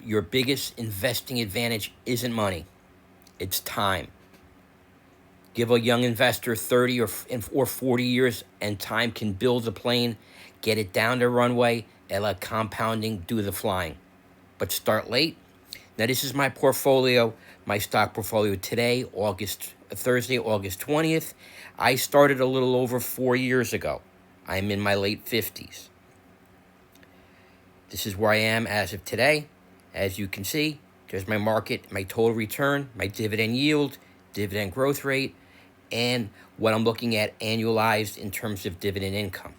Your biggest investing advantage isn't money, it's time. Give a young investor 30 or 40 years, and time can build a plane, get it down the runway, and let compounding do the flying. But start late. Now, this is my portfolio, my stock portfolio today, Thursday, August 20th. I started a little over 4 years ago. I'm in my late 50s. This is where I am as of today. As you can see, there's my market, my total return, my dividend yield, dividend growth rate, and what I'm looking at annualized in terms of dividend income.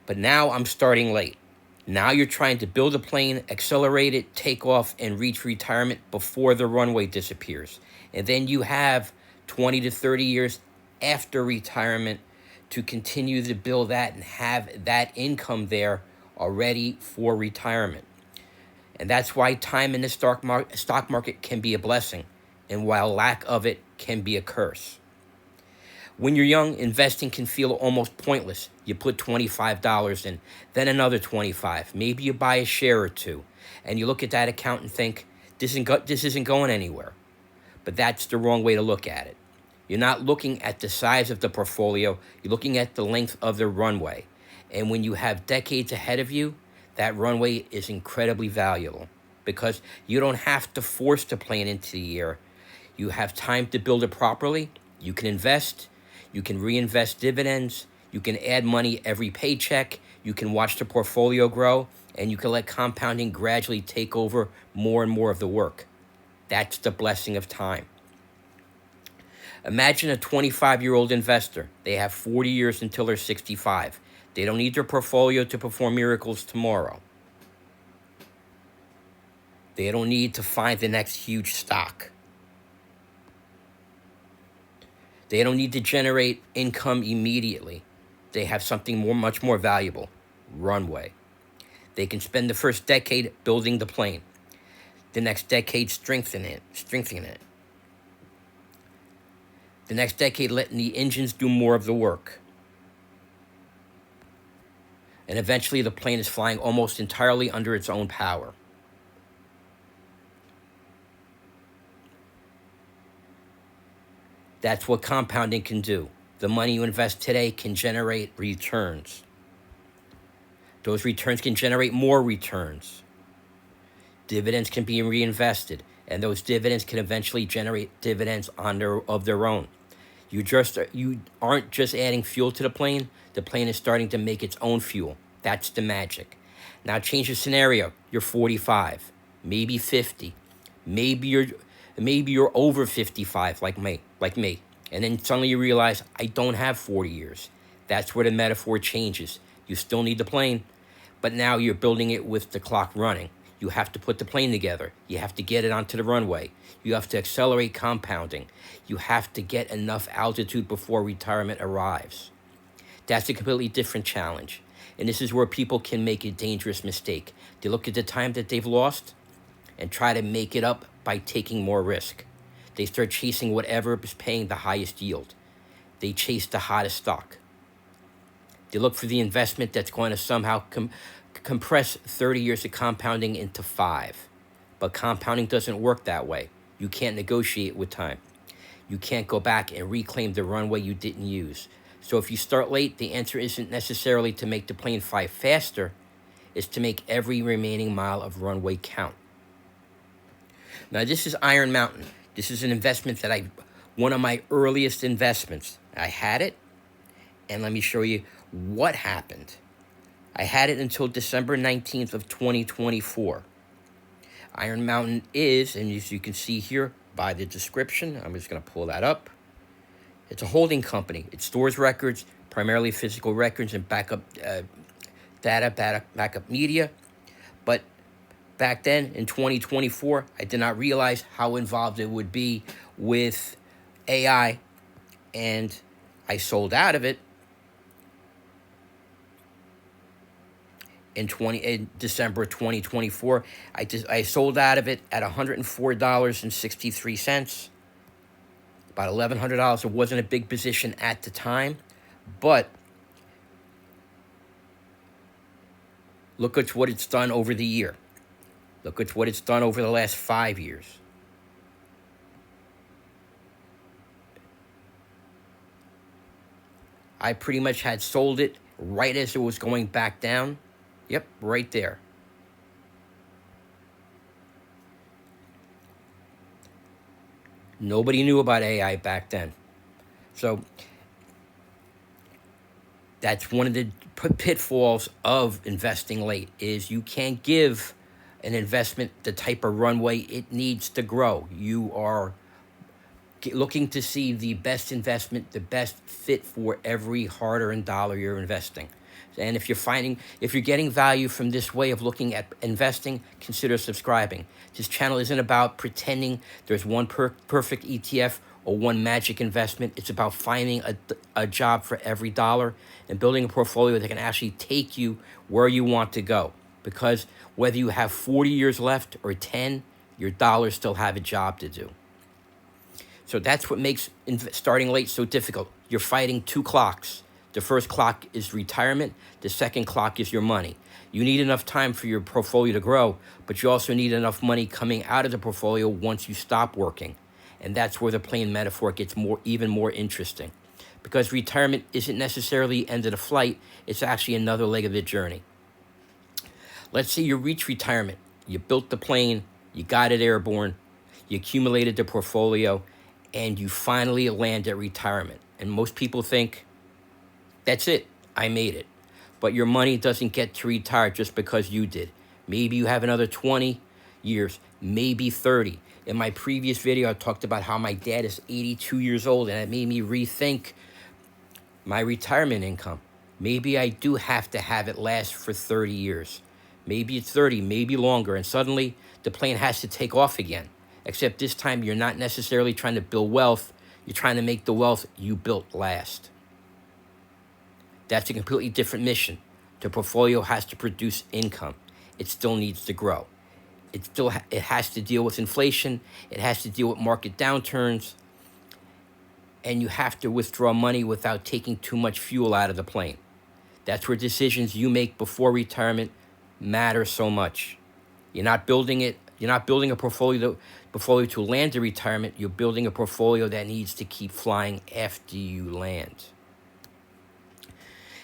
But now I'm starting late. Now you're trying to build a plane, accelerate it, take off, and reach retirement before the runway disappears. And then you have 20 to 30 years after retirement to continue to build that and have that income there already for retirement. And that's why time in the stock market can be a blessing, and while lack of it can be a curse. When you're young, investing can feel almost pointless. You put $25 in, then another 25. Maybe you buy a share or two, and you look at that account and think, this isn't going anywhere. But that's the wrong way to look at it. You're not looking at the size of the portfolio, you're looking at the length of the runway. And when you have decades ahead of you, that runway is incredibly valuable because you don't have to force the plan into the year. You have time to build it properly. You can invest. You can reinvest dividends. You can add money every paycheck. You can watch the portfolio grow. And you can let compounding gradually take over more and more of the work. That's the blessing of time. Imagine a 25-year-old investor. They have 40 years until they're 65. They don't need their portfolio to perform miracles tomorrow. They don't need to find the next huge stock. They don't need to generate income immediately. They have something much more valuable, runway. They can spend the first decade building the plane, the next decade strengthening it. The next decade letting the engines do more of the work. And eventually the plane is flying almost entirely under its own power. That's what compounding can do. The money you invest today can generate returns. Those returns can generate more returns. Dividends can be reinvested, and those dividends can eventually generate dividends of their own. You aren't just adding fuel to the plane is starting to make its own fuel. That's the magic. Now change the scenario. You're 45, maybe 50, maybe you're over 55 like me. And then suddenly you realize I don't have 40 years. That's where the metaphor changes. You still need the plane, but now you're building it with the clock running. You have to put the plane together. You have to get it onto the runway. You have to accelerate compounding. You have to get enough altitude before retirement arrives. That's a completely different challenge. And this is where people can make a dangerous mistake. They look at the time that they've lost and try to make it up by taking more risk. They start chasing whatever is paying the highest yield. They chase the hottest stock. They look for the investment that's going to somehow compress 30 years of compounding into 5. But compounding doesn't work that way. You can't negotiate with time. You can't go back and reclaim the runway you didn't use. So if you start late, the answer isn't necessarily to make the plane fly faster. It's to make every remaining mile of runway count. Now, this is Iron Mountain. This is an investment that one of my earliest investments. I had it, and let me show you what happened. I had it until December 19th of 2024. Iron Mountain is, and as you can see here by the description, I'm just going to pull that up. It's a holding company. It stores records, primarily physical records and backup backup media. But back then, in 2024, I did not realize how involved it would be with AI, and I sold out of it in December 2024. I sold out of it at $104.63, about $1,100. It wasn't a big position at the time, but Look at what it's done over the year. Look at what it's done over the last 5 years. I pretty much had sold it right as it was going back down. Yep, right there. Nobody knew about AI back then. So that's one of the pitfalls of investing late, is you can't give an investment the type of runway it needs to grow. You are looking to see the best investment, the best fit for every hard-earned dollar you're investing. And if you're getting value from this way of looking at investing, consider subscribing. This channel isn't about pretending there's one perfect ETF or one magic investment. It's about finding a job for every dollar and building a portfolio that can actually take you where you want to go. Because whether you have 40 years left or 10, your dollars still have a job to do. So that's what makes starting late so difficult. You're fighting two clocks. The first clock is retirement. The second clock is your money. You need enough time for your portfolio to grow, but you also need enough money coming out of the portfolio once you stop working. And that's where the plain metaphor gets even more interesting. Because retirement isn't necessarily the end of the flight. It's actually another leg of the journey. Let's say you reach retirement. You built the plane. You got it airborne. You accumulated the portfolio. And you finally land at retirement. And most people think, that's it, I made it. But your money doesn't get to retire just because you did. Maybe you have another 20 years, maybe 30. In my previous video, I talked about how my dad is 82 years old, and it made me rethink my retirement income. Maybe I do have to have it last for 30 years. Maybe it's 30, maybe longer, and suddenly the plane has to take off again. Except this time, you're not necessarily trying to build wealth. You're trying to make the wealth you built last. That's a completely different mission. The portfolio has to produce income. It still needs to grow. It has to deal with inflation. It has to deal with market downturns. And you have to withdraw money without taking too much fuel out of the plane. That's where decisions you make before retirement matter so much. You're not building a portfolio to land to retirement. You're building a portfolio that needs to keep flying after you land.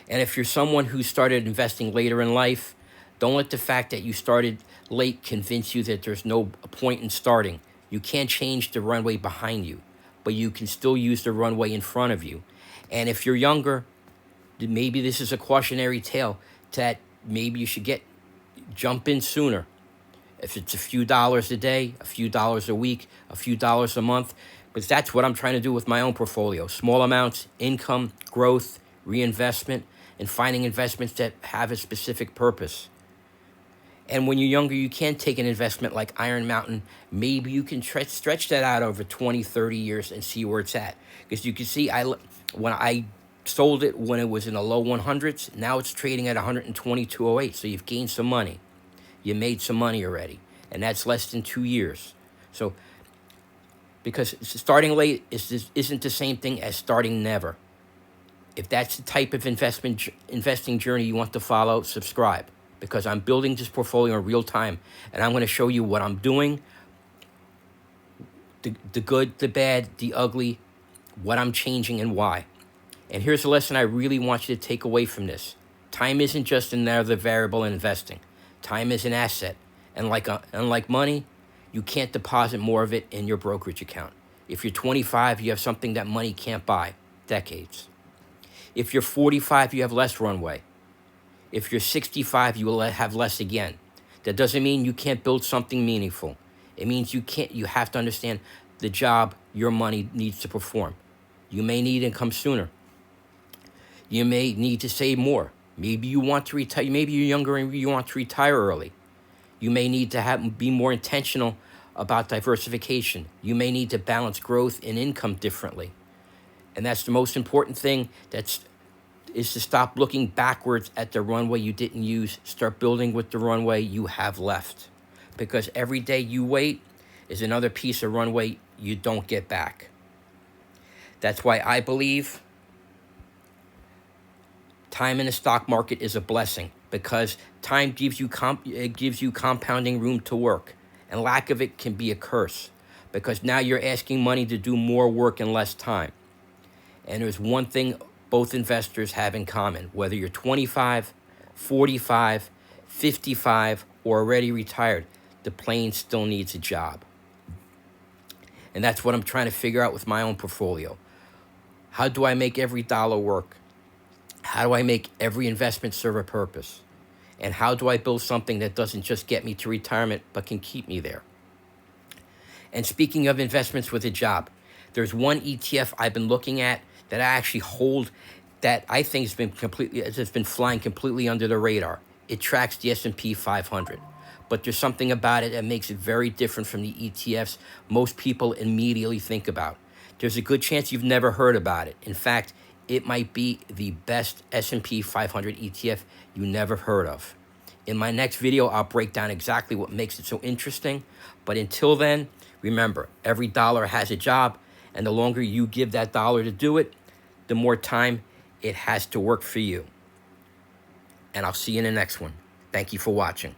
And if you're someone who started investing later in life, don't let the fact that you started late convince you that there's no point in starting. You can't change the runway behind you, but you can still use the runway in front of you. And if you're younger, maybe this is a cautionary tale that maybe you should jump in sooner. If it's a few dollars a day, a few dollars a week, a few dollars a month, because that's what I'm trying to do with my own portfolio. Small amounts, income, growth, reinvestment, and finding investments that have a specific purpose. And when you're younger, you can't take an investment like Iron Mountain. Maybe you can stretch that out over 20, 30 years and see where it's at. Because you can see, when I sold it when it was in the low 100s, now it's trading at 122.08. So you've gained some money. You made some money already. And that's less than 2 years. So, because starting late isn't the same thing as starting never. If that's the type of investing journey you want to follow, subscribe. Because I'm building this portfolio in real time. And I'm going to show you what I'm doing. The good, the bad, the ugly. What I'm changing and why. And here's a lesson I really want you to take away from this. Time isn't just another variable in investing. Time is an asset. And unlike money, you can't deposit more of it in your brokerage account. If you're 25, you have something that money can't buy. Decades. If you're 45, you have less runway. If you're 65, you will have less again. That doesn't mean you can't build something meaningful. It means you have to understand the job your money needs to perform. You may need income sooner. You may need to save more. Maybe you want to retire. Maybe you're younger and you want to retire early. You may need to be more intentional about diversification. You may need to balance growth and income differently. And that's the most important thing, is to stop looking backwards at the runway you didn't use. Start building with the runway you have left. Because every day you wait is another piece of runway you don't get back. That's why I believe time in the stock market is a blessing. because time gives you it gives you compounding room to work, and lack of it can be a curse because now you're asking money to do more work in less time. And there's one thing both investors have in common: whether you're 25, 45, 55, or already retired, the plane still needs a job. And that's what I'm trying to figure out with my own portfolio. How do I make every dollar work? How do I make every investment serve a purpose? And how do I build something that doesn't just get me to retirement, but can keep me there? And speaking of investments with a job, there's one ETF I've been looking at that I actually hold that I think has been flying completely under the radar. It tracks the S&P 500. But there's something about it that makes it very different from the ETFs most people immediately think about. There's a good chance you've never heard about it. In fact, it might be the best S&P 500 ETF you never heard of. In my next video, I'll break down exactly what makes it so interesting. But until then, remember, every dollar has a job, and the longer you give that dollar to do it, the more time it has to work for you. And I'll see you in the next one. Thank you for watching.